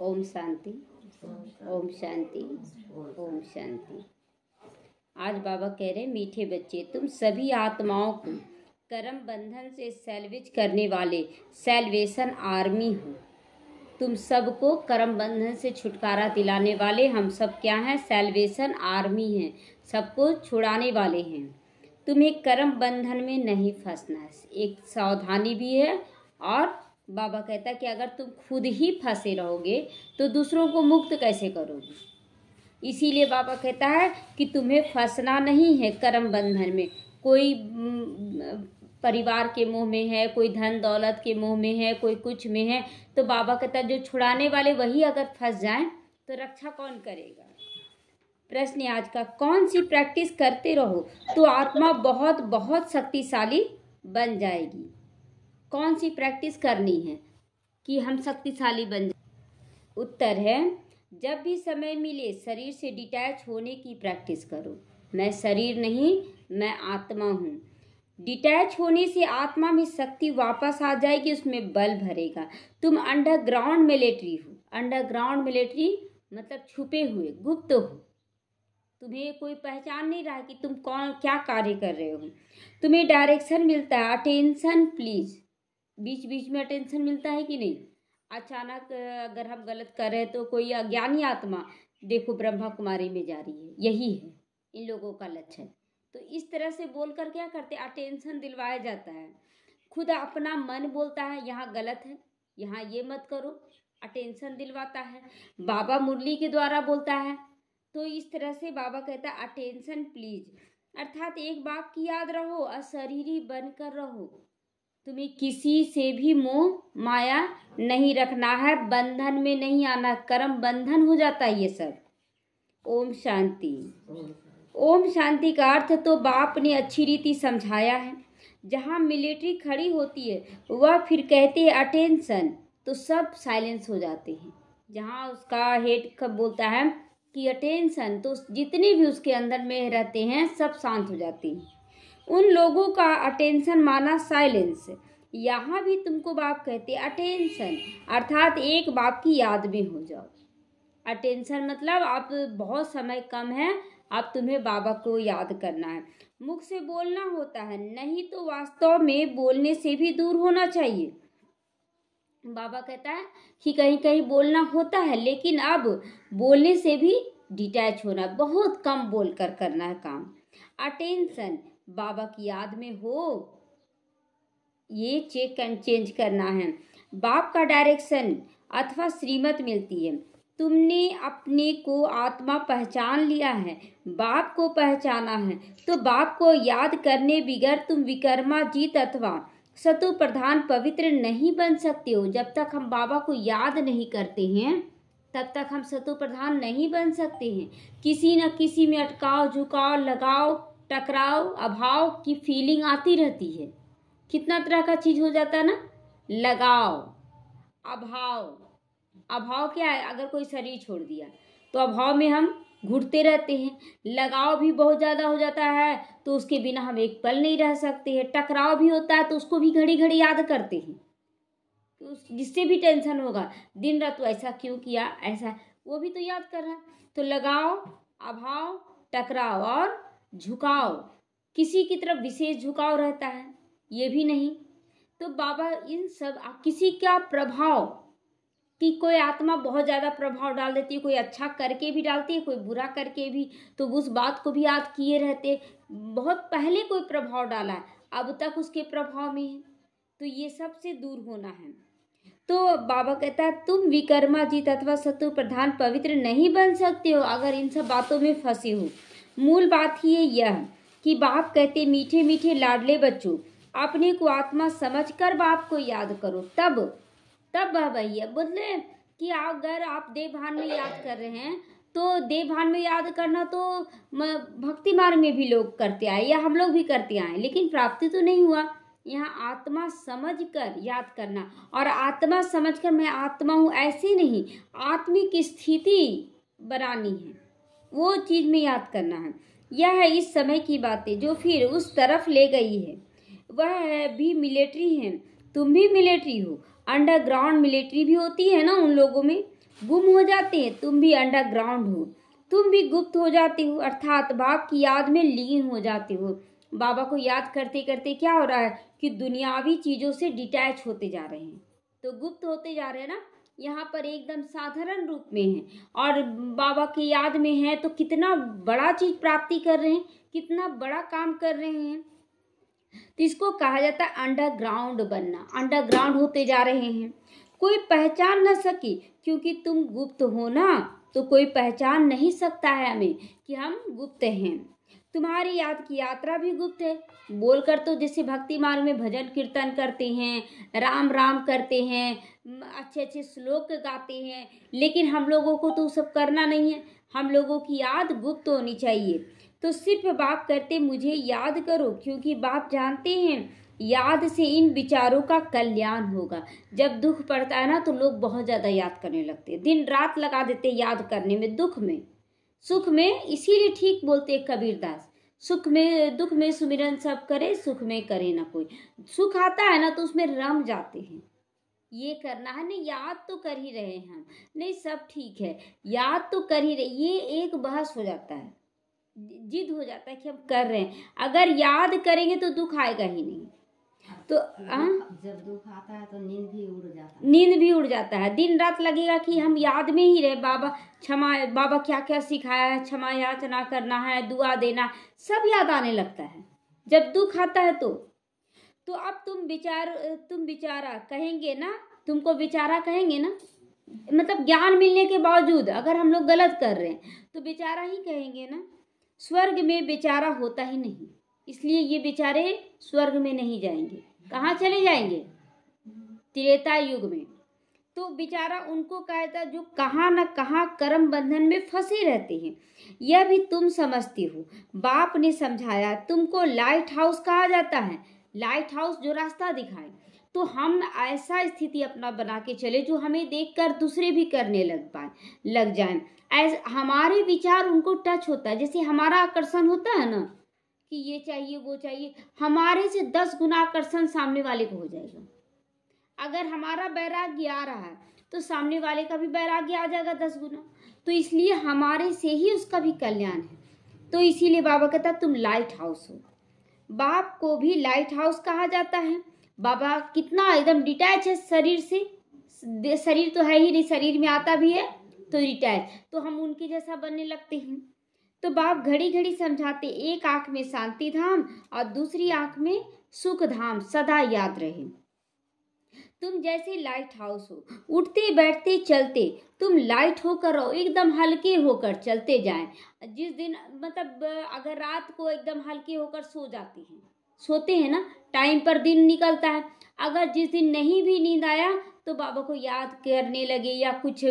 ओम शांति, ओम शांति, ओम शांति। आज बाबा कह रहे मीठे बच्चे, तुम सभी आत्माओं को कर्म बंधन से सैल्वेज करने वाले सैल्वेशन आर्मी हो। तुम सबको कर्म बंधन से छुटकारा दिलाने वाले हम सब क्या हैं? सैल्वेशन आर्मी हैं, सबको छुड़ाने वाले हैं। तुम्हें कर्म बंधन में नहीं फंसना है, एक सावधानी भी है। और बाबा कहता है कि अगर तुम खुद ही फंसे रहोगे तो दूसरों को मुक्त कैसे करोगे। इसीलिए बाबा कहता है कि तुम्हें फंसना नहीं है कर्म बंधन में। कोई परिवार के मोह में है, कोई धन दौलत के मोह में है, कोई कुछ में है, तो बाबा कहता है जो छुड़ाने वाले वही अगर फंस जाएं तो रक्षा कौन करेगा। प्रश्न आज का, कौन सी प्रैक्टिस करते रहो तो आत्मा बहुत बहुत शक्तिशाली बन जाएगी। कौन सी प्रैक्टिस करनी है कि हम शक्तिशाली बन जाए? उत्तर है, जब भी समय मिले शरीर से डिटैच होने की प्रैक्टिस करो। मैं शरीर नहीं, मैं आत्मा हूँ। डिटैच होने से आत्मा में शक्ति वापस आ जाएगी, उसमें बल भरेगा। तुम अंडरग्राउंड मिलिट्री हो। अंडरग्राउंड मिलिट्री मतलब छुपे हुए, गुप्त हो। तुम्हें कोई पहचान नहीं रहा कि तुम कौन क्या कार्य कर रहे हो। तुम्हें डायरेक्शन मिलता है, अटेंशन प्लीज। बीच बीच में अटेंशन मिलता है कि नहीं? अचानक अगर हम गलत कर रहे हैं तो कोई अज्ञानी आत्मा देखो ब्रह्मा कुमारी में जा रही है, यही है इन लोगों का लक्षण। तो इस तरह से बोलकर क्या करते, अटेंशन दिलवाया जाता है। खुद अपना मन बोलता है यहाँ गलत है, यहाँ ये मत करो, अटेंशन दिलवाता है। बाबा मुरली के द्वारा बोलता है। तो इस तरह से बाबा कहता है अटेंशन प्लीज, अर्थात एक बात की याद रहो, अशरीरी बनकर रहो। तुम्हें किसी से भी मोह माया नहीं रखना है, बंधन में नहीं आना, कर्म बंधन हो जाता है ये सब। ओम शांति। ओम शांति का अर्थ तो बाप ने अच्छी रीति समझाया है। जहाँ मिलिट्री खड़ी होती है वह फिर कहते हैं अटेंशन, तो सब साइलेंस हो जाते हैं। जहाँ उसका हेड कब बोलता है कि अटेंशन, तो जितने भी उसके अंदर में रहते हैं सब शांत हो जाते हैं। उन लोगों का अटेंशन माना साइलेंस। यहाँ भी तुमको बाप कहते अटेंशन, अर्थात एक बाप की याद में हो जाओ। अटेंशन मतलब आप बहुत समय कम है, आप तुम्हें बाबा को याद करना है। मुख से बोलना होता है, नहीं तो वास्तव में बोलने से भी दूर होना चाहिए। बाबा कहता है कि कहीं कहीं बोलना होता है, लेकिन अब बोलने से भी डिटैच होना, बहुत कम बोलकर करना है काम। अटेंशन बाबा की याद में हो, ये चेक एंड चेंज करना है। बाप का डायरेक्शन अथवा श्रीमत मिलती है। तुमने अपने को आत्मा पहचान लिया है, बाप को पहचाना है, तो बाप को याद करने बिगैर तुम विकर्माजीत अथवा सतु प्रधान पवित्र नहीं बन सकते हो। जब तक हम बाबा को याद नहीं करते हैं तब तक हम सतु प्रधान नहीं बन सकते हैं। किसी न किसी में अटकाव, झुकाव, लगाव, टकराव, अभाव की फीलिंग आती रहती है। कितना तरह का चीज हो जाता है ना, लगाव, अभाव। अभाव क्या है? अगर कोई शरीर छोड़ दिया तो अभाव में हम घुटते रहते हैं। लगाव भी बहुत ज्यादा हो जाता है तो उसके बिना हम एक पल नहीं रह सकते हैं। टकराव भी होता है तो उसको भी घड़ी घड़ी याद करते हैं, तो जिससे भी टेंशन होगा, दिन रात तो ऐसा क्यों किया, ऐसा, वो भी तो याद कर रहा है। तो लगाव, अभाव, टकराव और झुकाव, किसी की तरफ विशेष झुकाव रहता है, ये भी नहीं। तो बाबा इन सब किसी का प्रभाव, कि कोई आत्मा बहुत ज़्यादा प्रभाव डाल देती है, कोई अच्छा करके भी डालती है, कोई बुरा करके भी, तो उस बात को भी याद किए रहते। बहुत पहले कोई प्रभाव डाला है, अब तक उसके प्रभाव में है, तो ये सब से दूर होना है। तो बाबा कहता है तुम विकर्माजीत अथवा सतु प्रधान पवित्र नहीं बन सकते हो अगर इन सब बातों में फंसे हो। मूल बात ही है यह कि बाप कहते मीठे मीठे लाडले बच्चों, अपने को आत्मा समझकर बाप को याद करो। तब भैया बोले कि अगर आप देह भान में याद कर रहे हैं तो देह भान में याद करना तो भक्ति मार्ग में भी लोग करते आए, या हम लोग भी करते आए, लेकिन प्राप्ति तो नहीं हुआ। यहाँ आत्मा समझकर याद करना, और आत्मा समझकर मैं आत्मा हूँ ऐसे नहीं, आत्मिक स्थिति बनानी है, वो चीज में याद करना है। यह है इस समय की बातें जो फिर उस तरफ ले गई है। वह भी मिलिट्री है, तुम भी मिलिट्री हो। अंडरग्राउंड मिलिट्री भी होती है ना उन लोगों में, गुम हो जाते हैं, तुम भी अंडरग्राउंड हो, तुम भी गुप्त हो जाते हो, अर्थात बाप की याद में लीन हो जाते हो। बाबा को याद करते करते क्या हो रहा है कि दुनियावी चीजों से डिटैच होते जा रहे हैं, तो गुप्त होते जा रहे हैं ना। यहाँ पर एकदम साधारण रूप में है और बाबा की याद में है, तो कितना बड़ा चीज प्राप्ति कर रहे हैं, कितना बड़ा काम कर रहे हैं। तो इसको कहा जाता है अंडरग्राउंड बनना। अंडरग्राउंड होते जा रहे हैं, कोई पहचान न सके, क्योंकि तुम गुप्त हो ना, तो कोई पहचान नहीं सकता है हमें कि हम गुप्त हैं। तुम्हारी याद की यात्रा भी गुप्त है। बोलकर तो जैसे भक्ति मार्ग में भजन कीर्तन करते हैं, राम राम करते हैं, अच्छे अच्छे श्लोक गाते हैं, लेकिन हम लोगों को तो सब करना नहीं है। हम लोगों की याद गुप्त होनी चाहिए। तो सिर्फ बाप कहते मुझे याद करो, क्योंकि बाप जानते हैं याद से इन विचारों का कल्याण होगा। जब दुख पड़ता है ना, तो लोग बहुत ज़्यादा याद करने लगते हैं, दिन रात लगा देते याद करने में, दुख में सुख में। इसीलिए ठीक बोलते कबीरदास, सुख में दुख में सुमिरन सब करे, सुख में करे ना कोई। सुख आता है ना, तो उसमें रम जाते हैं, ये करना है नहीं, याद तो कर ही रहे हैं हम, नहीं सब ठीक है, याद तो कर ही रहे, ये एक बहस हो जाता है, जिद हो जाता है कि हम कर रहे हैं। अगर याद करेंगे तो दुख आएगा ही नहीं। तो जब दुख आता है तो नींद भी उड़ जाता है, नींद भी उड़ जाता है, दिन रात लगेगा कि हम याद में ही रहे। बाबा क्षमा, बाबा क्या क्या सिखाया है, क्षमा याचना करना है, दुआ देना, सब याद आने लगता है जब दुख आता है। तो अब तुम विचारा कहेंगे ना, तुमको विचारा कहेंगे ना, मतलब ज्ञान मिलने के बावजूद अगर हम लोग गलत कर रहे हैं तो बेचारा ही कहेंगे ना। स्वर्ग में बेचारा होता ही नहीं, इसलिए ये बेचारे स्वर्ग में नहीं जाएंगे। कहाँ चले जाएंगे? त्रेता युग में। तो बेचारा उनको कहता जो कहाँ न कहाँ कर्म बंधन में फंसे रहते हैं। यह भी तुम समझते हो, बाप ने समझाया। तुमको लाइट हाउस कहा जाता है, लाइट हाउस जो रास्ता दिखाए। तो हम ऐसा स्थिति अपना बना के चले जो हमें देखकर दूसरे भी करने लग जाएं। ऐसे हमारे विचार उनको टच होता है, जैसे हमारा आकर्षण होता है ना कि ये चाहिए वो चाहिए, हमारे से 10 गुना आकर्षण सामने वाले को हो जाएगा। अगर हमारा वैराग्य आ रहा है तो सामने वाले का भी वैराग्य आ जाएगा 10 गुना। तो इसलिए हमारे से ही उसका भी कल्याण है। तो इसीलिए बाबा कहता तुम लाइट हाउस हो। बाप को भी लाइट हाउस कहा जाता है। बाबा कितना एकदम डिटैच है शरीर से, शरीर तो है ही नहीं, शरीर में आता भी है तो डिटैच, तो हम उनके जैसा बनने लगते हैं। तो बाप घड़ी घड़ी समझाते, एक आंख में शांति धाम और दूसरी आंख में सुख धाम सदा याद रहे। तुम जैसे लाइट हाउस हो, उठते बैठते चलते तुम लाइट होकर रहो, एकदम हल्के होकर चलते जाएं। जिस दिन मतलब अगर रात को एकदम हल्के होकर सोते हैं ना, टाइम पर दिन निकलता है। अगर जिस दिन नहीं भी नींद आया तो बाबा को याद करने लगे या कुछ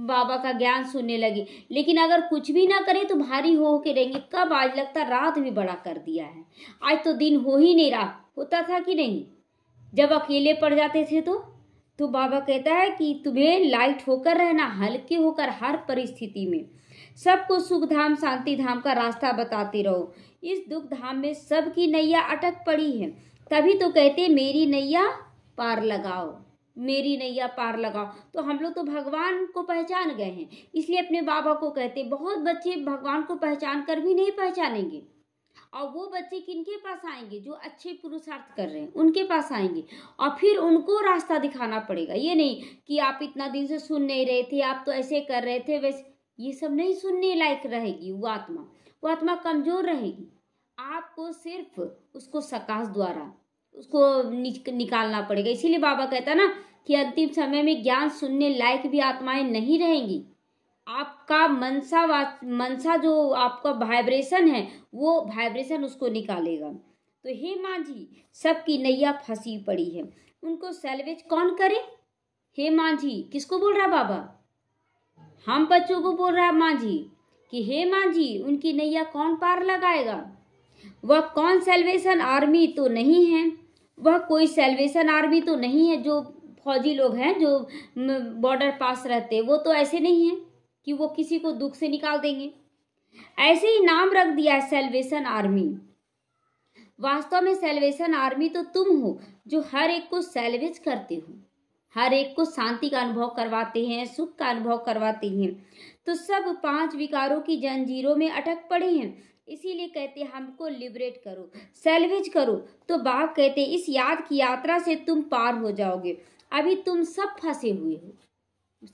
बाबा का ज्ञान सुनने लगे, लेकिन अगर कुछ भी ना करे तो भारी हो के रहेंगे। कब आज लगता रात भी बड़ा कर दिया है, आज तो दिन हो ही नहीं रहा। होता था कि नहीं, जब अकेले पड़ जाते थे तो बाबा कहता है कि तुम्हें लाइट होकर रहना, हल्के होकर हर परिस्थिति में। सबको सुख धाम शांति धाम का रास्ता बताते रहो। इस दुख धाम में सबकी नैया अटक पड़ी है, तभी तो कहते मेरी नैया पार लगाओ, मेरी नैया पार लगाओ। तो हम लोग तो भगवान को पहचान गए हैं, इसलिए अपने बाबा को कहते। बहुत बच्चे भगवान को पहचान कर भी नहीं पहचानेंगे, और वो बच्चे किनके पास आएंगे? जो अच्छे पुरुषार्थ कर रहे हैं उनके पास आएंगे, और फिर उनको रास्ता दिखाना पड़ेगा। ये नहीं कि आप इतना दिन से सुन नहीं रहे थे, आप तो ऐसे कर रहे थे वैसे, ये सब नहीं सुनने लायक रहेगी वो आत्मा कमजोर रहेगी। आपको सिर्फ उसको सकाश द्वारा उसको निकालना पड़ेगा। इसीलिए बाबा कहता ना कि अंतिम समय में ज्ञान सुनने लायक भी आत्माएं नहीं रहेंगी। आपका मनसा जो आपका वाइब्रेशन है, वो वाइब्रेशन उसको निकालेगा। तो हे माँ जी, सबकी नैया फंसी पड़ी है, उनको सैल्वेज कौन करे? हे माँ जी, किसको बोल रहा बाबा? हम बच्चों को बोल रहा है माँ जी कि हे माँ जी, उनकी नैया कौन पार लगाएगा? वह कौन सेल्वेशन आर्मी तो नहीं है, वह कोई सेल्वेशन आर्मी तो नहीं है। जो फौजी लोग हैं जो बॉर्डर पास रहते हैं, वो तो ऐसे नहीं है कि वो किसी को दुख से निकाल देंगे। ऐसे ही नाम रख दिया है सेल्वेशन आर्मी। वास्तव में सेल्वेशन आर्मी तो तुम हो जो हर एक को सेल्वेज करते हो। हर एक को शांति का अनुभव करवाते हैं, सुख का अनुभव करवाते हैं। तो सब 5 विकारों की जंजीरों में अटक पड़े हैं, इसीलिए कहते हैं हमको लिबरेट करो, सैल्वेज करो। तो बाप कहते हैं इस याद की यात्रा से तुम पार हो जाओगे। अभी तुम सब फंसे हुए हो,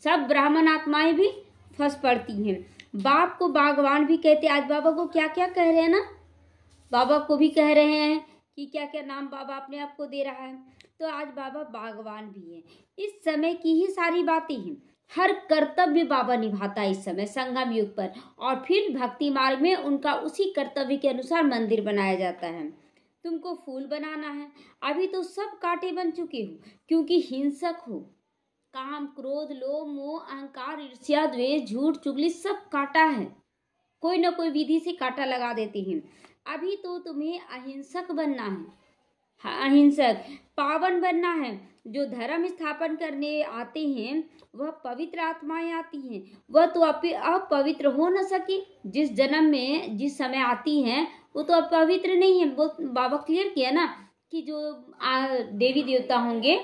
सब ब्राह्मण आत्माएं भी फंस पड़ती हैं। बाप को बागवान भी कहते हैं। आज बाबा को क्या क्या कह रहे हैं ना, बाबा को भी कह रहे हैं कि क्या क्या नाम बाबा अपने आप को दे रहा है। तो आज बाबा बागवान भी है। इस समय की ही सारी बातें हैं। हर कर्तव्य बाबा निभाता है इस समय संगम युग पर, और फिर भक्ति मार्ग में उनका उसी कर्तव्य के अनुसार मंदिर बनाया जाता है। तुमको फूल बनाना है। अभी तो सब कांटे बन चुके हो, क्योंकि हिंसक हो। काम, क्रोध, लोभ, मोह, अहंकार, ईर्ष्या, द्वेष, झूठ, चुगली सब काटा है। कोई ना कोई विधि से कांटा लगा देते हैं। अभी तो तुम्हें अहिंसक बनना है। अहिंसक पावन बनना है। जो धर्म स्थापन करने आते हैं वह पवित्र आत्माएं आती हैं। वह तो अपवित्र हो न सके। जिस जन्म में जिस समय आती हैं वो तो अपवित्र नहीं है। वो बाबा क्लियर किया ना कि जो देवी देवता होंगे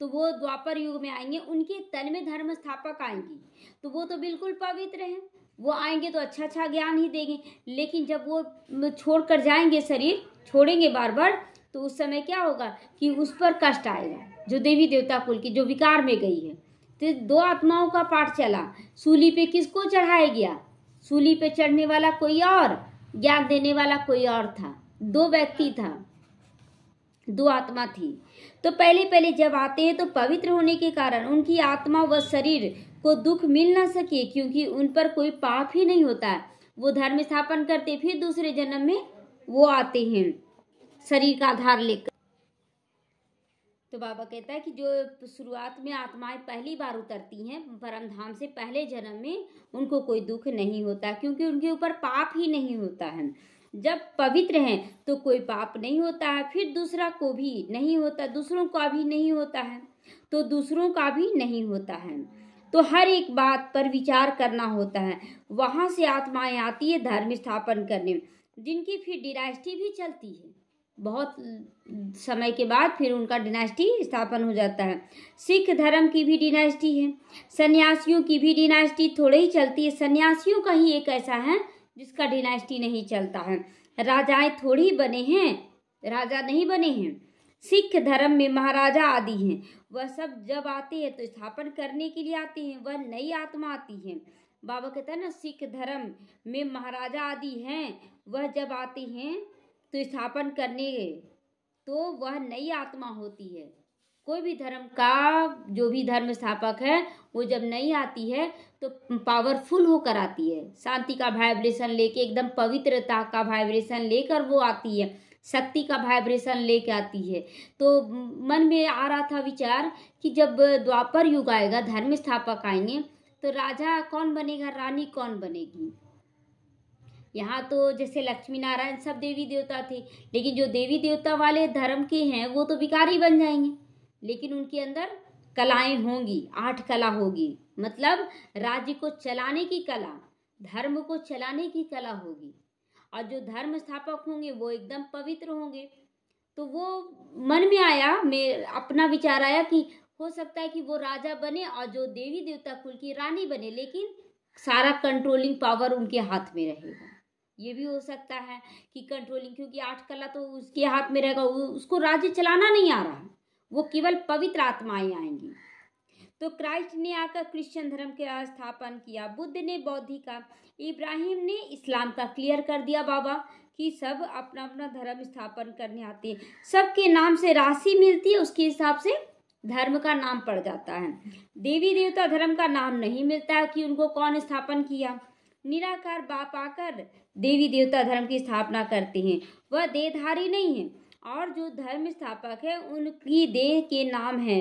तो वो द्वापर युग में आएंगे, उनके तन में धर्म स्थापक आएंगी, तो वो तो बिल्कुल पवित्र हैं। वो आएंगे तो अच्छा अच्छा ज्ञान ही देंगे। लेकिन जब वो छोड़ कर जाएंगे, शरीर छोड़ेंगे बार बार, तो उस समय क्या होगा कि उस पर कष्ट आएगा। जो देवी देवता कुल की जो विकार में गई है, तो 2 आत्माओं का पाठ चला। सूली पे किसको चढ़ाया गया? सूली पे चढ़ने वाला कोई और, ज्ञान देने वाला कोई और था। 2 व्यक्ति था, 2 आत्मा थी। तो पहले पहले जब आते हैं तो पवित्र होने के कारण उनकी आत्मा व शरीर को दुख मिल ना सके, क्योंकि उन पर कोई पाप ही नहीं होता है। वो धर्म स्थापन करते, फिर दूसरे जन्म में वो आते हैं शरीर का आधार लेकर। तो बाबा कहता है कि जो शुरुआत में आत्माएं पहली बार उतरती हैं परम धाम से, पहले जन्म में उनको कोई दुख नहीं होता, क्योंकि उनके ऊपर पाप ही नहीं होता है। जब पवित्र हैं तो कोई पाप नहीं होता है, फिर दूसरा को भी नहीं होता, दूसरों का भी नहीं होता है, तो दूसरों का भी नहीं होता है। तो हर एक बात पर विचार करना होता है। वहां से आत्माएं आती है धर्म स्थापन करने, जिनकी फिर डिनास्टी भी चलती है। बहुत समय के बाद फिर उनका डिनास्टी स्थापन हो जाता है। सिख धर्म की भी डिनास्टी है, सन्यासियों की भी डिनास्टी थोड़े ही चलती है। सन्यासियों का ही एक ऐसा है जिसका डिनास्टी नहीं चलता है। राजाएं थोड़ी बने हैं, राजा नहीं बने हैं। सिख धर्म में महाराजा आदि हैं। वह सब जब आते हैं तो स्थापन करने के लिए आते हैं, वह नई आत्मा आती है। बाबा कहता है ना, सिख धर्म में महाराजा आदि हैं, वह जब आते हैं तो स्थापन करने, तो वह नई आत्मा होती है। कोई भी धर्म का जो भी धर्म स्थापक है वो जब नई आती है तो पावरफुल होकर आती है, शांति का वाइब्रेशन लेके, एकदम पवित्रता का वाइब्रेशन लेकर वो आती है, शक्ति का वाइब्रेशन लेके आती है। तो मन में आ रहा था विचार कि जब द्वापर युग आएगा, धर्म स्थापक आएंगे, तो राजा कौन बनेगा, रानी कौन बनेगी। यहाँ तो जैसे लक्ष्मी नारायण सब देवी देवता थे, लेकिन जो देवी देवता वाले धर्म के हैं वो तो भिखारी बन जाएंगे। लेकिन उनके अंदर कलाएं होंगी, 8 कला होगी, मतलब राज्य को चलाने की कला, धर्म को चलाने की कला होगी। और जो धर्म स्थापक होंगे वो एकदम पवित्र होंगे। तो वो मन में आया, मैं अपना विचार आया कि हो सकता है कि वो राजा बने और जो देवी देवता कुल की रानी बने, लेकिन सारा कंट्रोलिंग पावर उनके हाथ में रहेगा। ये भी हो सकता है कि कंट्रोलिंग, क्योंकि 8 कला तो उसके हाथ में रहेगा, उसको राज्य चलाना नहीं आ रहा, वो केवल पवित्र आत्माएं आएंगी। तो क्राइस्ट ने आकर क्रिश्चियन धर्म का स्थापन किया, बुद्ध ने बौद्ध का, इब्राहिम ने इस्लाम का। क्लियर कर दिया बाबा कि सब अपना अपना धर्म स्थापन करने आते हैं, सबके नाम से राशि मिलती है, उसके हिसाब से धर्म का नाम पड़ जाता है। देवी देवता धर्म का नाम नहीं मिलता है कि उनको कौन स्थापन किया। निराकार बाप आकर देवी देवता धर्म की स्थापना करते हैं, वह देहधारी नहीं है, और जो धर्म स्थापक है उनकी देह के नाम है,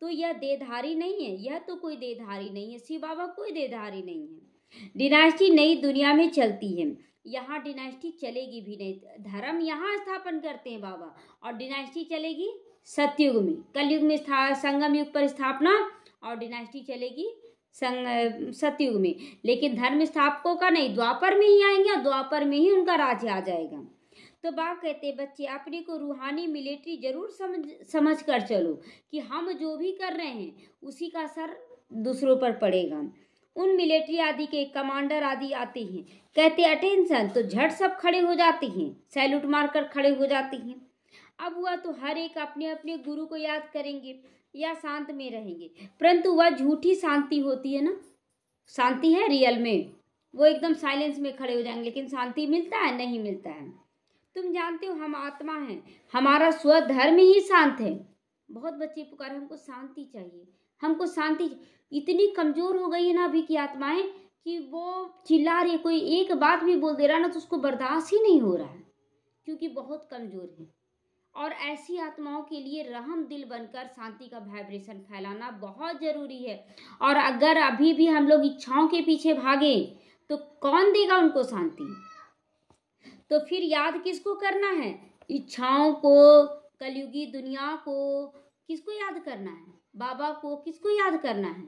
तो यह देहधारी नहीं है। यह तो कोई देहधारी नहीं है, शिव बाबा कोई देहधारी नहीं है। डिनास्टी नई दुनिया में चलती है, यहाँ डिनास्टी चलेगी भी नहीं। धर्म यहाँ स्थापन करते हैं बाबा, और डिनास्टी चलेगी सतयुग में, कलयुग में संगम युग पर स्थापना, और डिनास्टी चलेगी सतयुग में। लेकिन धर्म स्थापकों का नहीं, द्वापर में ही आएंगे और द्वापर में ही उनका राज्य आ जाएगा। तो बाप कहते बच्चे अपने को रूहानी मिलिट्री जरूर समझ कर चलो कि हम जो भी कर रहे हैं उसी का असर दूसरों पर पड़ेगा। उन मिलिट्री आदि के कमांडर आदि आते हैं, कहते अटेंशन, तो झट सब खड़े हो जाते हैं, सैल्यूट मारकर खड़े हो जाते हैं। अब हुआ तो हर एक अपने अपने गुरु को याद करेंगे या शांत में रहेंगे, परंतु वह झूठी शांति होती है ना। शांति है रियल में, वो एकदम साइलेंस में खड़े हो जाएंगे, लेकिन शांति मिलता है? नहीं मिलता है। तुम जानते हो हम आत्मा हैं, हमारा स्वधर्म ही शांत है। बहुत बच्चे पुकारे हमको शांति चाहिए, हमको शांति। इतनी कमजोर हो गई है ना अभी की आत्माएं कि वो चिल्ला रही है, कोई एक बात भी बोल दे रहा ना तो उसको बर्दाश्त ही नहीं हो रहा है, क्योंकि बहुत कमजोर है। और ऐसी आत्माओं के लिए रहम दिल बनकर शांति का वाइब्रेशन फैलाना बहुत जरूरी है। और अगर अभी भी हम लोग इच्छाओं के पीछे भागे तो कौन देगा उनको शांति? तो फिर याद किसको करना है? इच्छाओं को, कलयुगी दुनिया को किसको याद करना है? बाबा को। किसको याद करना है?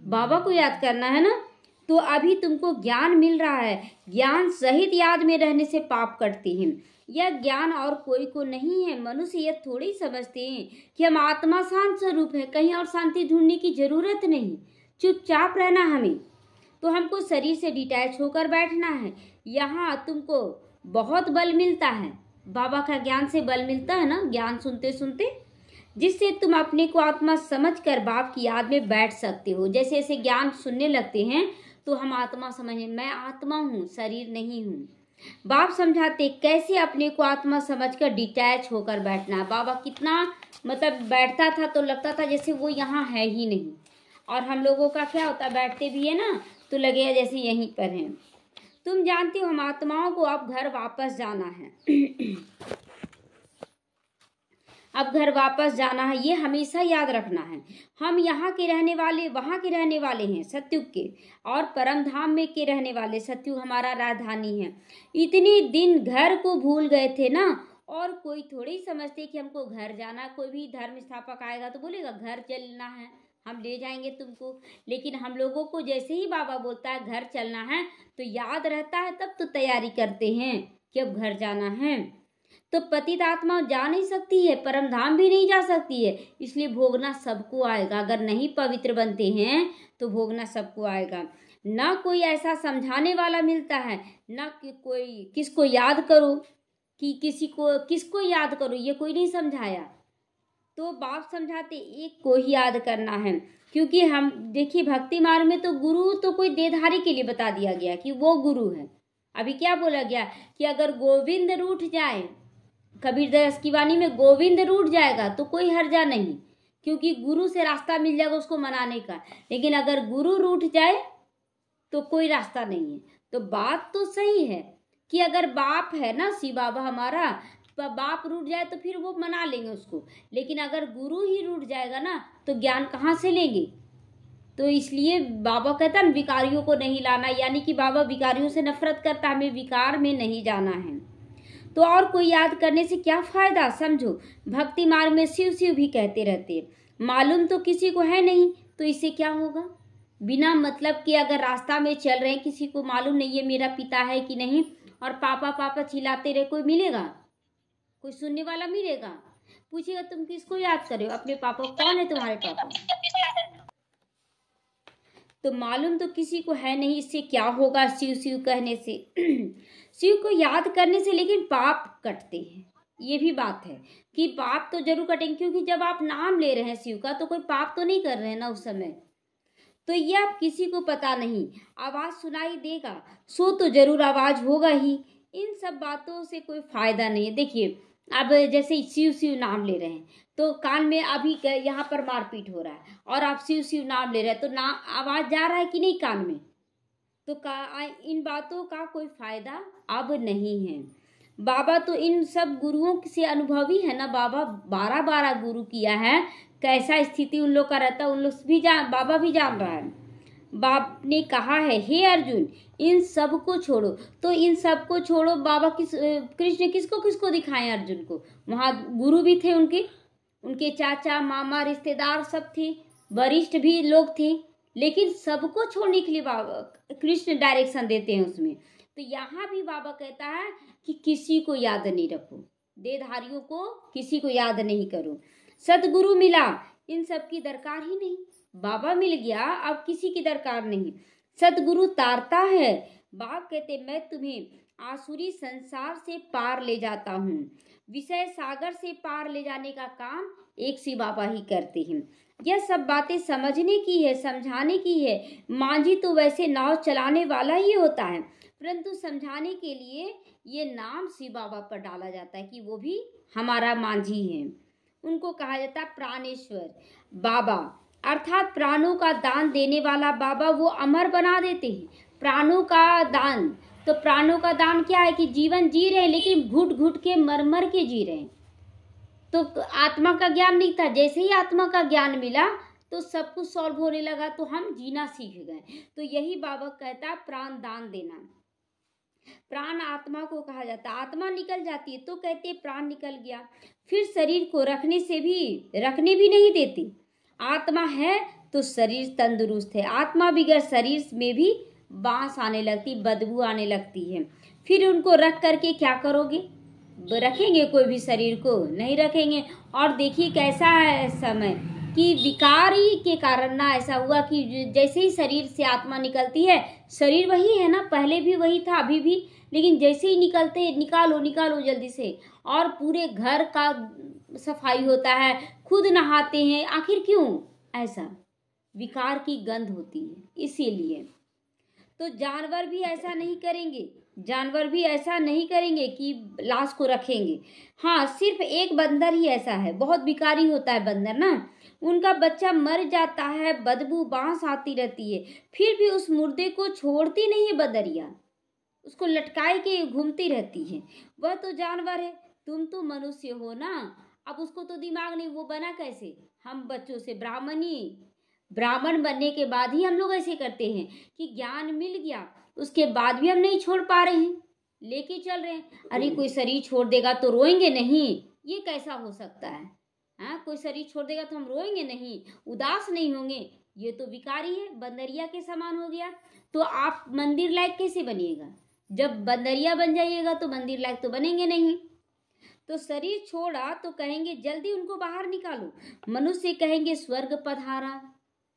बाबा को याद करना है ना। तो अभी तुमको ज्ञान मिल रहा है, ज्ञान सहित याद में रहने से पाप कटते हैं। यह ज्ञान और कोई को नहीं है। मनुष्य यह थोड़ी समझते हैं कि हम आत्मा शांत स्वरूप है, कहीं और शांति ढूंढने की जरूरत नहीं, चुपचाप रहना हमें। तो हमको शरीर से डिटैच होकर बैठना है। यहाँ तुमको बहुत बल मिलता है, बाबा का ज्ञान से बल मिलता है ना, ज्ञान सुनते सुनते, जिससे तुम अपने को आत्मा समझकर बाप की याद में बैठ सकते हो। जैसे जैसे ज्ञान सुनने लगते हैं तो हम आत्मा समझें, मैं आत्मा हूँ, शरीर नहीं हूँ। बाप समझाते कैसे अपने को आत्मा समझकर डिटैच होकर बैठना। बाबा कितना मतलब बैठता था तो लगता था जैसे वो यहाँ है ही नहीं। और हम लोगों का क्या होता, बैठते भी है ना तो लगेगा जैसे यहीं पर हैं। तुम जानते हो हम आत्माओं को अब घर वापस जाना है। अब घर वापस जाना है, ये हमेशा याद रखना है। हम यहाँ के रहने वाले, वहाँ के रहने वाले हैं सतयुग के, और परम धाम में के रहने वाले। सतयुग हमारा राजधानी है। इतने दिन घर को भूल गए थे ना, और कोई थोड़ी समझते कि हमको घर जाना। कोई भी धर्म स्थापक आएगा तो बोलेगा घर चलना है, हम ले जाएंगे तुमको। लेकिन हम लोगों को जैसे ही बाबा बोलता है घर चलना है तो याद रहता है, तब तो तैयारी करते हैं कि अब घर जाना है। तो पतित आत्मा जा नहीं सकती है, परम धाम भी नहीं जा सकती है, इसलिए भोगना सबको आएगा। अगर नहीं पवित्र बनते हैं तो भोगना सबको आएगा। ना कोई ऐसा समझाने वाला मिलता है, ना कि कोई किसको याद करो, कि किसको याद करो, ये कोई नहीं समझाया। तो बाप समझाते एक को ही याद करना है। क्योंकि हम देखिए भक्ति मार्ग में तो गुरु तो कोई देधारी के लिए बता दिया गया कि वो गुरु है। अभी क्या बोला गया कि अगर गोविंद रूठ जाए, कबीरदास की वाणी में गोविंद रूठ जाएगा तो कोई हर्जा नहीं, क्योंकि गुरु से रास्ता मिल जाएगा उसको मनाने का। लेकिन अगर गुरु रूठ जाए तो कोई रास्ता नहीं है। तो बात तो सही है कि अगर बाप है ना, शिव बाबा हमारा, बाप रूठ जाए तो फिर वो मना लेंगे उसको। लेकिन अगर गुरु ही रूठ जाएगा ना तो ज्ञान कहाँ से लेंगे? तो इसलिए बाबा कहता है विकारियों को नहीं लाना, यानी कि बाबा विकारियों से नफरत करता, हमें विकार में नहीं जाना है। तो और कोई याद करने से क्या फायदा? समझो, भक्ति मार्ग में शिव शिव भी कहते रहते हैं, मालूम तो किसी को है नहीं, तो इससे क्या होगा? बिना मतलब कि अगर रास्ता में चल रहे हैं, किसी को मालूम नहीं है मेरा पिता है कि नहीं, और पापा पापा चिल्लाते रहे, कोई मिलेगा? कोई सुनने वाला मिलेगा? पूछेगा तुम किसको याद कर रहे हो? अपने पापा। कौन है तुम्हारे पापा? तो मालूम तो किसी को है नहीं, इससे क्या होगा शिव शिव कहने से? शिव को याद करने से लेकिन पाप कटते हैं। ये भी बात है कि पाप तो जरूर कटेंगे, क्योंकि जब आप नाम ले रहे हैं शिव का तो कोई पाप तो नहीं कर रहे हैं ना उस समय। तो ये अब किसी को पता नहीं, आवाज सुनाई देगा सो तो जरूर आवाज होगा ही। इन सब बातों से कोई फायदा नहीं है। देखिए अब जैसे शिव शिव नाम ले रहे हैं तो कान में अभी यहाँ पर मारपीट हो रहा है और आप शिव शिव नाम ले रहे हैं, तो ना आवाज जा रहा है कि नहीं कान में? तो इन बातों का कोई फायदा अब नहीं है। बाबा तो इन सब गुरुओं से अनुभवी है ना, बाबा 12 गुरु किया है, कैसा स्थिति उन लोग का रहता है उन लोग भी बाबा भी जान रहा है। बाप ने कहा है हे अर्जुन इन सब को छोड़ो। तो इन सब को छोड़ो बाबा कृष्ण किसको किसको दिखाएं? अर्जुन को। वहाँ गुरु भी थे उनके चाचा मामा रिश्तेदार सब थे, वरिष्ठ भी लोग थे, लेकिन सबको छोड़ने के लिए बाबा कृष्ण डायरेक्शन देते हैं उसमें। तो यहाँ भी बाबा कहता है कि किसी को याद नहीं रखो, देहधारियों को किसी को याद नहीं करो। सतगुरु मिला, इन सब की दरकार ही नहीं। बाबा मिल गया, अब किसी की दरकार नहीं। सतगुरु तारता है। बाप कहते मैं तुम्हें आसुरी संसार से पार ले जाता हूँ। विषय सागर से पार ले जाने का काम एक सी बाबा ही करते हैं। यह सब बातें समझने की है, समझाने की है। मांझी तो वैसे नाव चलाने वाला ही होता है, परंतु समझाने के लिए ये नाम शिव बाबा पर डाला जाता है कि वो भी हमारा मांझी है। उनको कहा जाता है प्राणेश्वर बाबा, अर्थात प्राणों का दान देने वाला बाबा। वो अमर बना देते हैं प्राणों का दान। तो प्राणों का दान क्या है कि जीवन जी रहे हैं, लेकिन घुट घुट के मर मर के जी रहे हैं। तो आत्मा का ज्ञान नहीं था, जैसे ही आत्मा का ज्ञान मिला तो सब कुछ सॉल्व होने लगा, तो हम जीना सीख गए। तो यही बाबा कहता है प्राण दान देना। प्राण आत्मा को कहा जाता है। आत्मा निकल जाती है तो कहते हैं प्राण निकल गया। फिर शरीर को रखने भी नहीं देती। आत्मा है तो शरीर तंदुरुस्त है। आत्मा बिगड़ शरीर में भी बांस आने लगती, बदबू आने लगती है। फिर उनको रख करके क्या करोगे? रखेंगे कोई भी शरीर को? नहीं रखेंगे। और देखिए कैसा है समय कि विकार ही के कारण ना ऐसा हुआ कि जैसे ही शरीर से आत्मा निकलती है, शरीर वही है ना, पहले भी वही था अभी भी, लेकिन जैसे ही निकलते निकालो जल्दी से। और पूरे घर का सफाई होता है, खुद नहाते हैं। आखिर क्यों ऐसा? विकार की गंध होती है इसीलिए। तो जानवर भी ऐसा नहीं करेंगे, जानवर भी ऐसा नहीं करेंगे कि लाश को रखेंगे। हाँ, सिर्फ एक बंदर ही ऐसा है, बहुत विकारी होता है बंदर ना। उनका बच्चा मर जाता है, बदबू बांस आती रहती है, फिर भी उस मुर्दे को छोड़ती नहीं है बदरिया, उसको लटकाए के घूमती रहती है। वह तो जानवर है, तुम तो मनुष्य हो ना। अब उसको तो दिमाग नहीं, वो बना कैसे? हम बच्चों से ब्राह्मण बनने के बाद ही हम लोग ऐसे करते हैं कि ज्ञान मिल गया, उसके बाद भी हम नहीं छोड़ पा रहे हैं, लेके चल रहे हैं। अरे कोई शरीर छोड़ देगा तो रोएंगे नहीं, ये कैसा हो सकता है? हाँ, कोई शरीर छोड़ देगा तो हम रोएंगे नहीं, उदास नहीं होंगे? ये तो विकारी है, बंदरिया के समान हो गया। तो आप मंदिर लायक कैसे बनिएगा? जब बंदरिया बन जाइएगा तो मंदिर लायक तो बनेंगे नहीं। तो शरीर छोड़ा तो कहेंगे जल्दी उनको बाहर निकालो। मनुष्य कहेंगे स्वर्ग पधारा,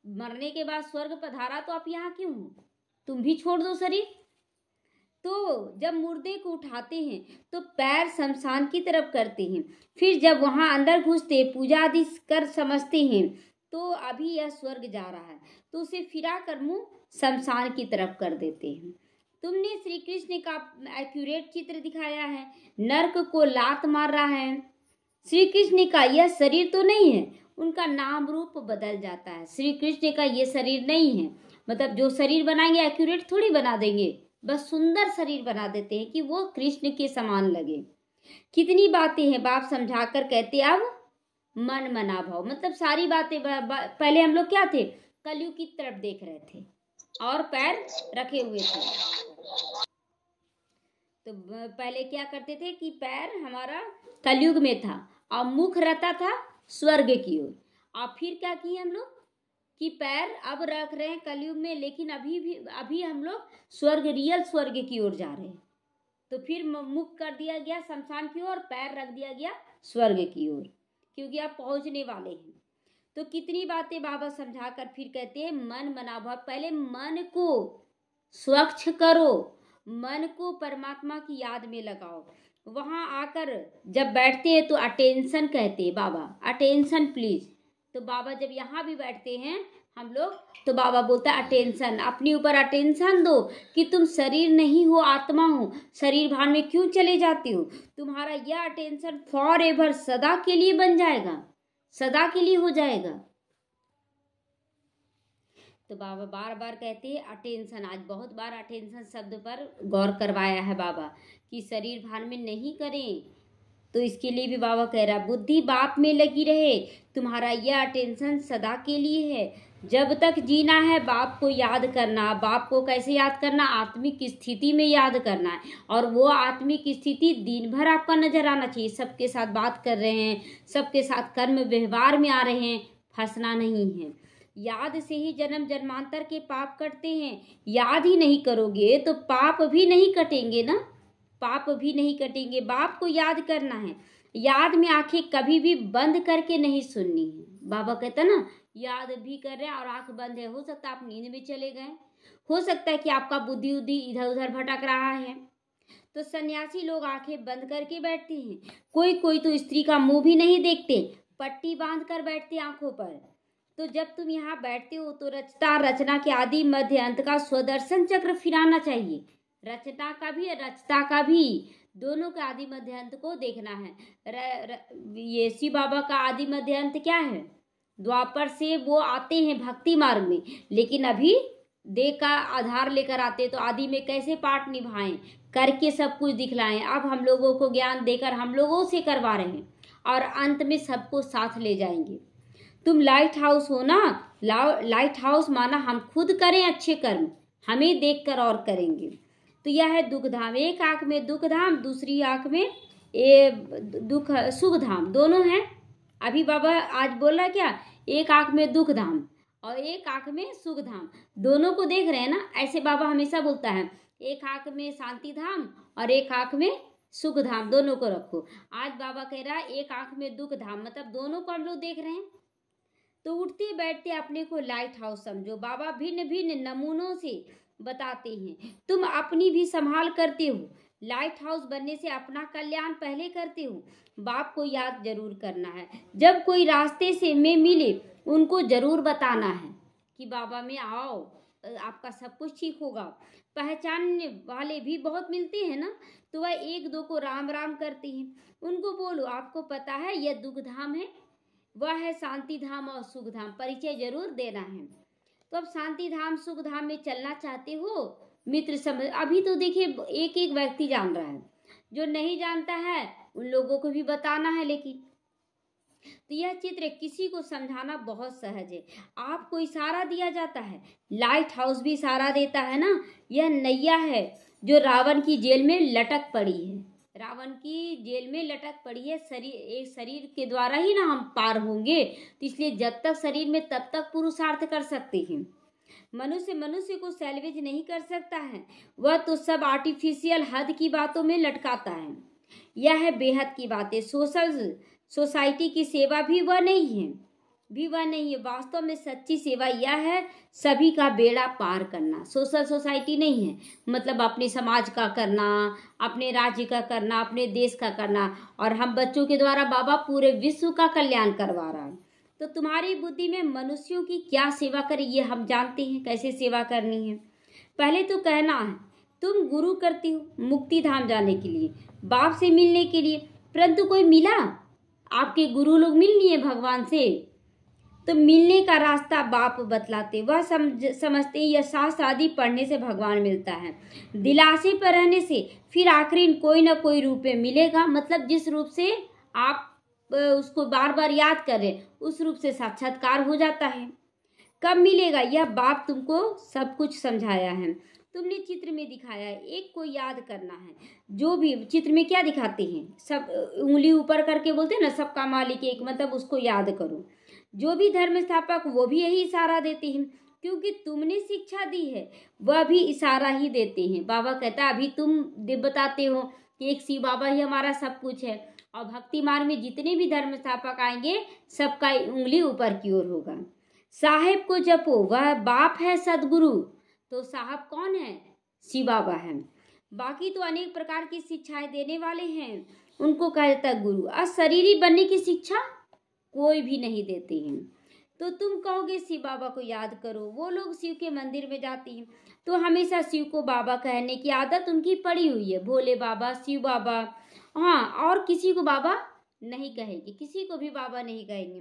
मरने के बाद स्वर्ग पधारा तो आप यहाँ क्यों हो? तुम भी छोड़ दो शरीर। तो जब मुर्दे को उठाते हैं तो पैर शमशान की तरफ करते हैं, फिर जब वहां अंदर घुसते पूजा आदि कर समझते हैं तो अभी यह स्वर्ग जा रहा है, तो उसे फिरा कर मुंह शमशान की तरफ कर देते हैं। तुमने श्री कृष्ण का एक्यूरेट चित्र दिखाया है, नर्क को लात मार रहा है। श्री कृष्ण का यह शरीर तो नहीं है, उनका नाम रूप बदल जाता है। श्री कृष्ण का ये शरीर नहीं है, मतलब जो शरीर बनाएंगे एक्यूरेट थोड़ी बना देंगे, बस सुंदर शरीर बना देते हैं कि वो कृष्ण के समान लगे। कितनी बातें हैं बाप समझाकर कहते अब मन मना भाव, मतलब सारी बातें। पहले हम लोग क्या थे? कलयुग की तरफ देख रहे थे और पैर रखे हुए थे। तो पहले क्या करते थे कि पैर हमारा कलयुग में था और मुख रहता था स्वर्ग की ओर। और फिर क्या किए हम लोग कि पैर अब रख रहे हैं कलयुग में, लेकिन अभी हम लोग रियल स्वर्ग की ओर जा रहे हैं। तो फिर मुख कर दिया गया शमशान की ओर, पैर रख दिया गया स्वर्ग की ओर, क्योंकि आप पहुंचने वाले हैं। तो कितनी बातें बाबा समझाकर फिर कहते हैं मन मना भाव। पहले मन को स्वच्छ करो, मन को परमात्मा की याद में लगाओ। वहां आकर जब बैठते हैं तो अटेंशन कहते हैं बाबा, अटेंशन प्लीज। तो बाबा जब यहाँ भी बैठते हैं हम लोग तो बाबा बोलता है अटेंशन, अपने ऊपर अटेंशन दो कि तुम शरीर नहीं हो, आत्मा हो। शरीर भान में क्यों चले जाते हो? तुम्हारा यह अटेंशन फॉर एवर, सदा के लिए बन जाएगा, सदा के लिए हो जाएगा। तो बाबा बार बार कहते हैं अटेंशन। आज बहुत बार अटेंशन शब्द पर गौर करवाया है बाबा कि शरीर भान में नहीं करें। तो इसके लिए भी बाबा कह रहा है बुद्धि बाप में लगी रहे, तुम्हारा यह अटेंशन सदा के लिए है। जब तक जीना है बाप को याद करना। बाप को कैसे याद करना? आत्मिक स्थिति में याद करना है। और वो आत्मिक स्थिति दिन भर आपका नजर आना चाहिए। सबके साथ बात कर रहे हैं, सबके साथ कर्म व्यवहार में आ रहे हैं, फंसना नहीं है। याद से ही जन्म जन्मांतर के पाप कटते हैं। याद ही नहीं करोगे तो पाप भी नहीं कटेंगे ना, पाप भी नहीं कटेंगे। बाप को याद करना है, याद में आंखें कभी भी बंद करके नहीं सुननी है। बाबा कहते हैं ना, याद भी कर रहे हैं और आंख बंद है, हो सकता है आप नींद में चले गए, हो सकता है कि आपका बुद्धि उद्धि इधर उधर भटक रहा है। तो सन्यासी लोग आंखें बंद करके बैठते हैं। कोई कोई तो स्त्री का मुंह भी नहीं देखते, पट्टी बांध कर बैठते आंखों पर। तो जब तुम यहाँ बैठते हो तो रचता रचना के आदि मध्य अंत का स्वदर्शन चक्र फिराना चाहिए। रचना का भी रचता का भी, दोनों का आदि मध्य अंत को देखना है। ये शिव बाबा का आदि मध्य अंत क्या है? द्वापर से वो आते हैं भक्ति मार्ग में, लेकिन अभी देह का आधार लेकर आते, तो आदि में कैसे पाठ निभाएं, करके सब कुछ दिखलाएं। अब हम लोगों को ज्ञान देकर हम लोगों से करवा रहे हैं और अंत में सबको साथ ले जाएंगे। तुम लाइट हाउस हो ना, लाइट हाउस माना हम खुद करें अच्छे कर्म, हमें देखकर और करेंगे। तो यह है दुख धाम। एक आंख में दुख धाम, दूसरी आंख में दुख सुख धाम, दोनों हैं। अभी बाबा आज बोला क्या, एक आंख में दुख धाम और एक आंख में सुख धाम, दोनों को देख रहे हैं ना। ऐसे बाबा हमेशा बोलता है, एक आंख में शांति धाम और एक आंख में सुख धाम, दोनों को रखो। आज बाबा कह रहा है एक आंख में दुख धाम, मतलब दोनों को हम लोग देख रहे हैं। तो उठते बैठते अपने को लाइट हाउस समझो। बाबा भिन्न भिन्न नमूनों से बताते हैं, तुम अपनी भी संभाल करते हो। लाइट हाउस बनने से अपना कल्याण पहले करते हो। बाप को याद जरूर करना है। जब कोई रास्ते से में मिले उनको जरूर बताना है कि बाबा में आओ, आपका सब कुछ ठीक होगा। पहचानने वाले भी बहुत मिलते हैं ना, तो वह एक दो को राम राम करते हैं। उनको बोलो आपको पता है यह दुख धाम है, वह है शांति धाम और सुख धाम, परिचय जरूर देना है। तो अब शांति धाम सुख धाम में चलना चाहते हो मित्र समझ। अभी तो देखिए एक एक व्यक्ति जान रहा है, जो नहीं जानता है उन लोगों को भी बताना है। लेकिन तो यह चित्र किसी को समझाना बहुत सहज है। आपको इशारा दिया जाता है, लाइट हाउस भी इशारा देता है ना। यह नैया है जो रावण की जेल में लटक पड़ी है, रावण की जेल में लटक पड़ी है। एक शरीर के द्वारा ही ना हम पार होंगे, तो इसलिए जब तक शरीर में तब तक पुरुषार्थ कर सकते हैं। मनुष्य को सैल्वेज नहीं कर सकता है, वह तो सब आर्टिफिशियल हद की बातों में लटकाता है। यह है बेहद की बातें। सोसाइटी की सेवा भी वह नहीं है, वास्तव में सच्ची सेवा यह है सभी का बेड़ा पार करना। सोशल सोसाइटी नहीं है, मतलब अपने समाज का करना, अपने राज्य का करना, अपने देश का करना। और हम बच्चों के द्वारा बाबा पूरे विश्व का कल्याण करवा रहा है। तो तुम्हारी बुद्धि में मनुष्यों की क्या सेवा करे ये हम जानते हैं, कैसे सेवा करनी है। पहले तो कहना है तुम गुरु करती हो मुक्ति धाम जाने के लिए, बाप से मिलने के लिए, परंतु कोई मिला? आपके गुरु लोग मिल लिए भगवान से, तो मिलने का रास्ता बाप बतलाते। वह समझते यह शास्त्र आदि पढ़ने से भगवान मिलता है, दिलासे पर रहने से फिर आखिरी कोई ना कोई रूप में मिलेगा। मतलब जिस रूप से आप उसको बार बार याद कर रहे उस रूप से साक्षात्कार हो जाता है। कब मिलेगा यह बाप तुमको सब कुछ समझाया है, तुमने चित्र में दिखाया है। एक को याद करना है, जो भी चित्र में क्या दिखाते हैं, सब उंगली ऊपर करके बोलते हैं ना, सबका मालिक एक, मतलब उसको याद करो। जो भी धर्म स्थापक वो भी यही इशारा देते हैं, क्योंकि तुमने शिक्षा दी है वह भी इशारा ही देते हैं। बाबा कहता है अभी तुम बताते हो कि एक शिव बाबा ही हमारा सब कुछ है, और भक्ति मार्ग में जितने भी धर्म स्थापक आएंगे सबका उंगली ऊपर की ओर होगा। साहेब को जपो, वह बाप है सदगुरु। तो साहब कौन है? शिव बाबा है। बाकी तो अनेक प्रकार की शिक्षाएं देने वाले हैं, उनको कहा जाता है गुरु। अशरीरी बनने की शिक्षा कोई भी नहीं देते हैं। तो तुम कहोगे शिव बाबा को याद करो, वो लोग शिव के मंदिर में जाते हैं तो हमेशा शिव को बाबा कहने की आदत उनकी पड़ी हुई है। भोले बाबा, शिव बाबा, हाँ, और किसी को बाबा नहीं कहेंगे, किसी को भी बाबा नहीं कहेंगे।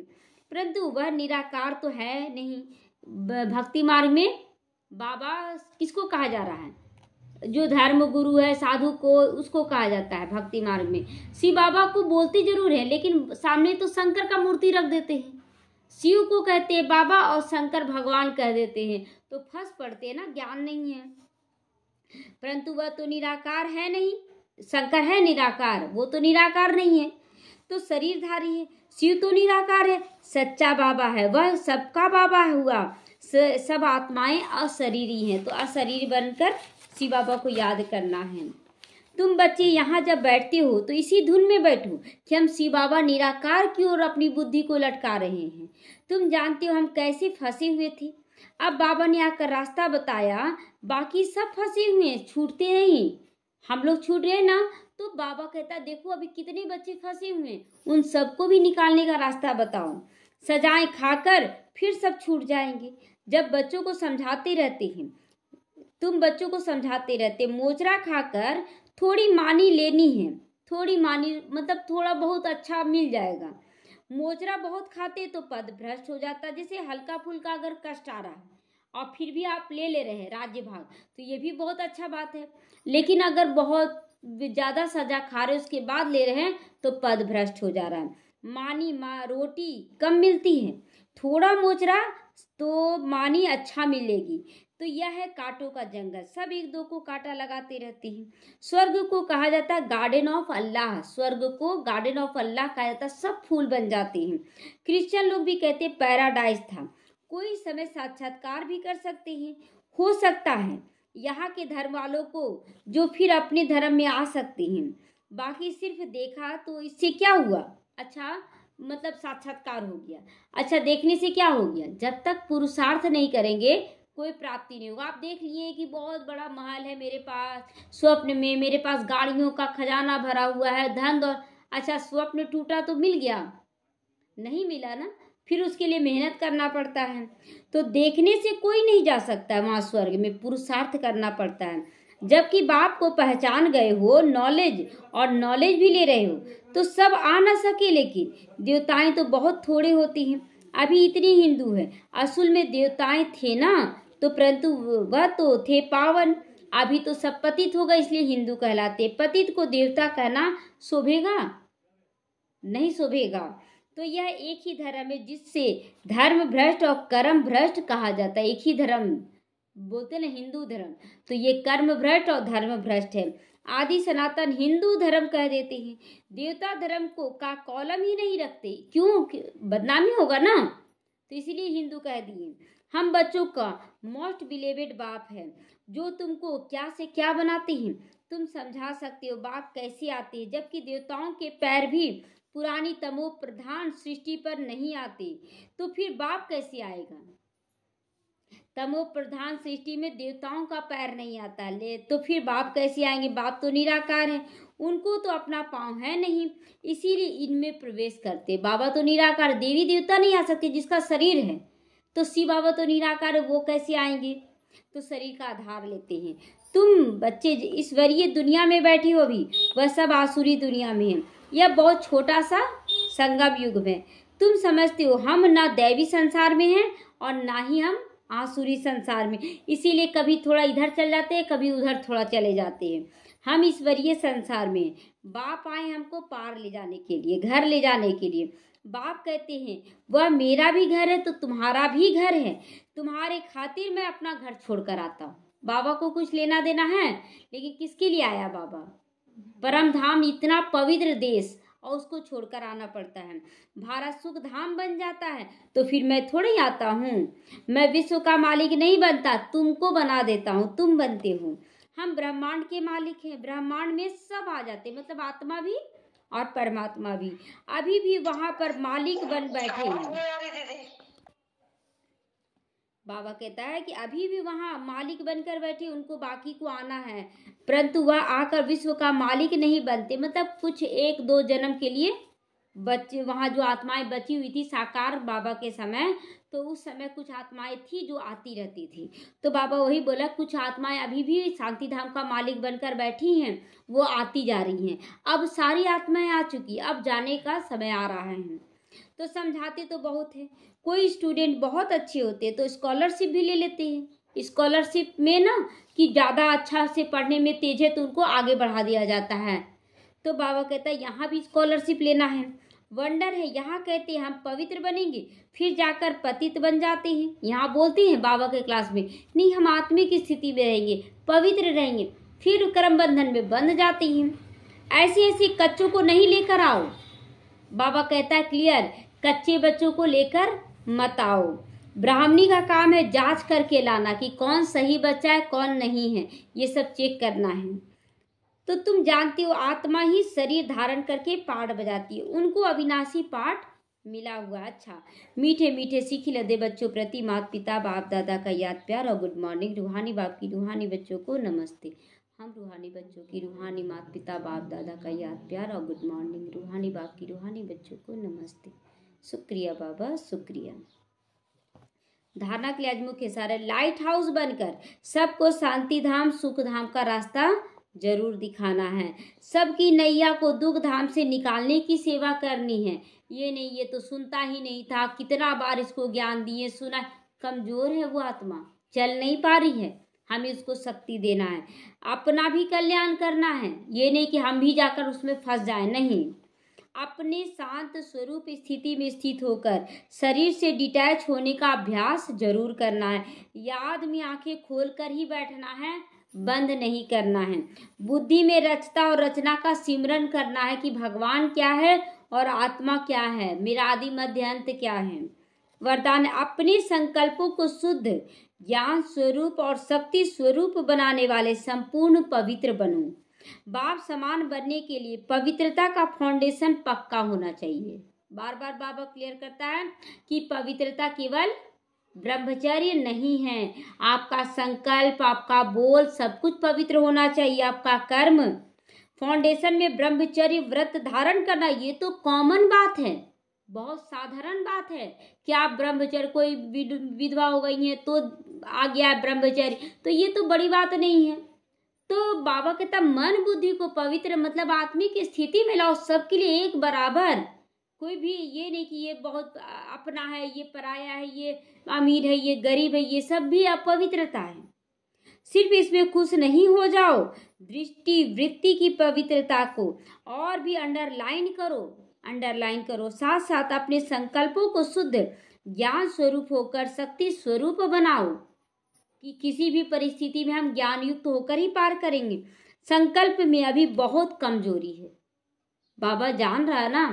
परंतु वह निराकार तो है नहीं। भक्ति मार्ग में बाबा किसको कहा जा रहा है? जो धर्म गुरु है, साधु को, उसको कहा जाता है भक्ति मार्ग में। शिव बाबा को बोलते जरूर है, लेकिन सामने तो शंकर का मूर्ति रख देते हैं। शिव को कहते हैं बाबा और शंकर भगवान कह देते हैं, तो फंस पड़ते हैं ना, ज्ञान नहीं है। परंतु वह तो निराकार है नहीं, शंकर है निराकार, वो तो निराकार नहीं है, तो शरीरधारी है। शिव तो निराकार है, सच्चा बाबा है, वह सबका बाबा हुआ। सब आत्माएं अशरीरी हैं, तो अशरीर बनकर शिव बाबा को याद करना है। तुम बच्चे यहाँ जब बैठते हो तो इसी धुन में बैठो कि हम शिव बाबा निराकार की ओर अपनी बुद्धि को लटका रहे हैं। तुम जानते हो हम कैसे फंसे हुए थे, अब बाबा ने आकर रास्ता बताया, बाकी सब फंसे हुए हैं, छूटते नहीं। हम लोग छूट रहे ना, तो बाबा कहता देखो अभी कितने बच्चे फंसे हुए हैं, उन सबको भी निकालने का रास्ता बताओ। सजाएं खाकर फिर सब छूट जाएंगे। जब बच्चों को समझाते रहते हैं, तुम बच्चों को समझाते रहते, मोजरा खाकर थोड़ी मानी लेनी है, थोड़ी मानी मतलब थोड़ा बहुत अच्छा मिल जाएगा। मोजरा बहुत खाते तो पद भ्रष्ट हो जाता, जैसे हल्का फुल्का अगर कष्ट आ रहा है और फिर भी आप ले रहे हैं राज्य भाग, तो ये भी बहुत अच्छा बात है। लेकिन अगर बहुत ज्यादा सजा खा रहे उसके बाद ले रहे हैं तो पद भ्रष्ट हो जा रहा है। मानी रोटी कम मिलती है, थोड़ा मोजरा तो मानी अच्छा मिलेगी। तो यह है कांटों का जंगल, सब एक दो को कांटा लगाते रहते हैं। स्वर्ग को कहा जाता है गार्डन ऑफ अल्लाह, स्वर्ग को गार्डन ऑफ अल्लाह कहा जाता है, सब फूल बन जाते हैं। क्रिश्चियन लोग भी कहते हैं पैराडाइज था, कोई समय साक्षात्कार भी कर सकते हैं, हो सकता है यहाँ के धर्म वालों को जो फिर अपने धर्म में आ सकते हैं। बाकी सिर्फ देखा तो इससे क्या हुआ, अच्छा मतलब साक्षात्कार हो गया, अच्छा देखने से क्या हो गया, जब तक पुरुषार्थ नहीं करेंगे कोई प्राप्ति नहीं होगा। आप देख लिए कि बहुत बड़ा महल है मेरे पास, स्वप्न में मेरे पास गाड़ियों का खजाना भरा हुआ है, धन और अच्छा स्वप्न टूटा तो मिल गया, नहीं मिला ना, फिर उसके लिए मेहनत करना पड़ता है। तो देखने से कोई नहीं जा सकता है वहाँ स्वर्ग में, पुरुषार्थ करना पड़ता है। जबकि बाप को पहचान गए हो, नॉलेज और नॉलेज भी ले रहे हो, तो सब आ ना सके, लेकिन देवताएं तो बहुत थोड़े होती हैं। अभी इतनी हिंदू है, असल में देवताएं थे ना, तो परंतु वह तो थे पावन, अभी तो सब पतित हो गए, इसलिए हिंदू कहलाते। पतित को देवता कहना शोभेगा? नहीं शोभेगा। तो यह एक ही धर्म है जिससे धर्म भ्रष्ट और कर्म भ्रष्ट कहा जाता है। एक ही धर्म बोलते ना हिंदू धर्म, तो ये कर्म भ्रष्ट और धर्म भ्रष्ट है। आदि सनातन हिंदू धर्म कह देते हैं, देवता धर्म को का कॉलम ही नहीं रखते, क्यों, बदनामी होगा ना, तो इसीलिए हिंदू कह दिए। हम बच्चों का मोस्ट बिलेवेड बाप है, जो तुमको क्या से क्या बनाते हैं, तुम समझा सकते हो बाप कैसे आते हैं। जबकि देवताओं के पैर भी पुरानी तमो प्रधान सृष्टि पर नहीं आते, तो फिर बाप कैसे आएगा? तमो प्रधान सृष्टि में देवताओं का पैर नहीं आता, ले तो फिर बाप कैसे आएंगे? बाप तो निराकार है, उनको तो अपना पांव है नहीं, इसीलिए इनमें प्रवेश करते। बाबा तो निराकार, देवी देवता नहीं आ सकते जिसका शरीर है, तो शिव बाबा तो निराकार है, वो कैसे आएंगे? तो शरीर का आधार लेते हैं। तुम बच्चे ईश्वरीय दुनिया में बैठे हो, अभी वह सब आसुरी दुनिया में है। यह बहुत छोटा सा संगम युग में तुम समझते हो हम ना दैवी संसार में हैं और ना ही हम आसुरी संसार में, इसीलिए कभी थोड़ा इधर चल जाते हैं, कभी उधर थोड़ा चले जाते हैं। हम ईश्वरीय संसार में, बाप आए हमको पार ले जाने के लिए, घर ले जाने के लिए। बाप कहते हैं वह मेरा भी घर है तो तुम्हारा भी घर है, तुम्हारे खातिर मैं अपना घर छोड़कर आता हूँ। बाबा को कुछ लेना देना है, लेकिन किसके लिए आया बाबा? परम धाम, इतना पवित्र देश, और उसको छोड़कर आना पड़ता है। भारत सुख धाम बन जाता है तो फिर मैं थोड़ी आता हूँ, मैं विश्व का मालिक नहीं बनता, तुमको बना देता हूँ, तुम बनते हो। हम ब्रह्मांड के मालिक हैं, ब्रह्मांड में सब आ जाते, मतलब आत्मा भी और परमात्मा भी अभी भी वहां पर मालिक बन बैठे हैं। बाबा कहता है कि अभी भी वहाँ मालिक बनकर बैठे, उनको बाकी को आना है, परंतु वह आकर विश्व का मालिक नहीं बनते। मतलब कुछ एक दो जन्म के लिए बच्चे, वहाँ जो आत्माएं बची हुई थी साकार बाबा के समय, तो उस समय कुछ आत्माएं थी जो आती रहती थी। तो बाबा वही बोला, कुछ आत्माएं अभी भी शांति धाम का मालिक बनकर बैठी हैं, वो आती जा रही हैं। अब सारी आत्माएं आ चुकी, अब जाने का समय आ रहा है। तो समझाते तो बहुत है। कोई स्टूडेंट बहुत अच्छे होते हैं तो स्कॉलरशिप भी ले लेते हैं। स्कॉलरशिप में ना कि ज़्यादा अच्छा से पढ़ने में तेज है तो उनको आगे बढ़ा दिया जाता है। तो बाबा कहता है यहाँ भी स्कॉलरशिप लेना है। वंडर है, यहाँ कहते हैं हम पवित्र बनेंगे फिर जाकर पतित बन जाते हैं। यहाँ बोलते हैं बाबा के क्लास में, नहीं हम आत्मिक स्थिति में रहेंगे, पवित्र रहेंगे, फिर कर्म बंधन में बंध जाते हैं। ऐसे ऐसे कच्चों को नहीं लेकर आओ। बाबा कहता है क्लियर, कच्चे बच्चों को लेकर मत आओ। ब्राह्मणी का काम है जांच करके लाना कि कौन सही बच्चा है कौन नहीं है, ये सब चेक करना है। तो तुम जानती हो आत्मा ही शरीर धारण करके पाठ बजाती है, उनको अविनाशी पाठ मिला हुआ। अच्छा, मीठे मीठे सीखी लदे बच्चों प्रति माता पिता बाप दादा का याद प्यार और गुड मॉर्निंग। रूहानी बाप की रूहानी बच्चों को नमस्ते। हम रूहानी बच्चों की रूहानी माता पिता बाप दादा का याद प्यार और गुड मॉर्निंग। रूहानी बाप की रूहानी बच्चों को नमस्ते। शुक्रिया बाबा, शुक्रिया। धारणा के लिए आज मुख्य सारे लाइट हाउस बनकर सबको शांति धाम सुख धाम का रास्ता जरूर दिखाना है। सबकी नैया को दुख धाम से निकालने की सेवा करनी है। ये नहीं ये तो सुनता ही नहीं था, कितना बार इसको ज्ञान दिए, सुना, कमजोर है वो आत्मा, चल नहीं पा रही है, हमें उसको शक्ति देना है, अपना भी कल्याण करना है। ये नहीं कि हम भी जाकर उसमें फंस जाए, नहीं, अपने शांत स्वरूप स्थिति में स्थित होकर शरीर से डिटैच होने का अभ्यास जरूर करना है। याद में आंखें खोलकर ही बैठना है, बंद नहीं करना है। बुद्धि में रचता और रचना का सिमरन करना है कि भगवान क्या है और आत्मा क्या है, मेरा आदि मध्य अंत क्या है। वरदान, अपने संकल्पों को शुद्ध ज्ञान स्वरूप और शक्ति स्वरूप बनाने वाले संपूर्ण पवित्र बनो। बाप समान बनने के लिए पवित्रता का फाउंडेशन पक्का होना चाहिए। बार बार बाबा क्लियर करता है कि पवित्रता केवल ब्रह्मचर्य नहीं है, आपका संकल्प, आपका बोल, सब कुछ पवित्र होना चाहिए। आपका कर्म, फाउंडेशन में ब्रह्मचर्य व्रत धारण करना, ये तो कॉमन बात है, बहुत साधारण बात है कि आप ब्रह्मचर्य, कोई विधवा हो गई है तो आ गया है ब्रह्मचर्य, तो ये तो बड़ी बात नहीं है। तो बाबा कहता मन बुद्धि को पवित्र मतलब आत्मिक स्थिति में लाओ, सबके लिए एक बराबर। कोई भी ये नहीं कि ये बहुत अपना है, ये पराया है, ये अमीर है, ये गरीब है, ये सब भी अपवित्रता है। सिर्फ इसमें खुश नहीं हो जाओ, दृष्टि वृत्ति की पवित्रता को और भी अंडरलाइन करो। साथ साथ अपने संकल्पों को शुद्ध ज्ञान स्वरूप होकर शक्ति स्वरूप बनाओ कि किसी भी परिस्थिति में हम ज्ञान युक्त होकर ही पार करेंगे। संकल्प में अभी बहुत कमजोरी है, बाबा जान रहा है ना,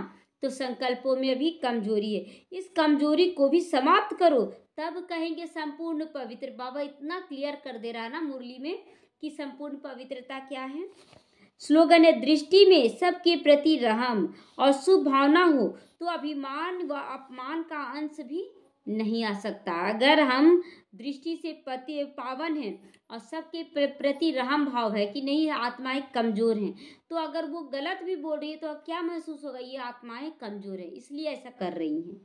तो संकल्पों में भी कमजोरी है, इस कमजोरी को भी समाप्त करो, तब कहेंगे संपूर्ण पवित्र। बाबा इतना क्लियर कर दे रहा है ना मुरली में कि संपूर्ण पवित्रता क्या है। स्लोगन है, दृष्टि में सबके प्रति रहम और शुभ भावना हो तो अभिमान व अपमान का अंश भी नहीं आ सकता। अगर हम दृष्टि से पावन हैं और सबके प्रति रहम भाव है कि नहीं आत्माएं कमजोर हैं, तो अगर वो गलत भी बोल रही है तो क्या महसूस होगा, ये आत्माएं कमजोर है इसलिए ऐसा कर रही हैं।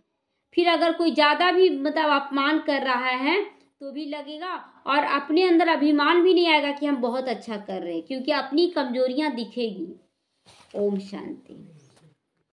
फिर अगर कोई ज्यादा भी मतलब अपमान कर रहा है तो भी लगेगा, और अपने अंदर अभिमान भी नहीं आएगा कि हम बहुत अच्छा कर रहे हैं, क्योंकि अपनी कमजोरियां दिखेगी। ओम शांति।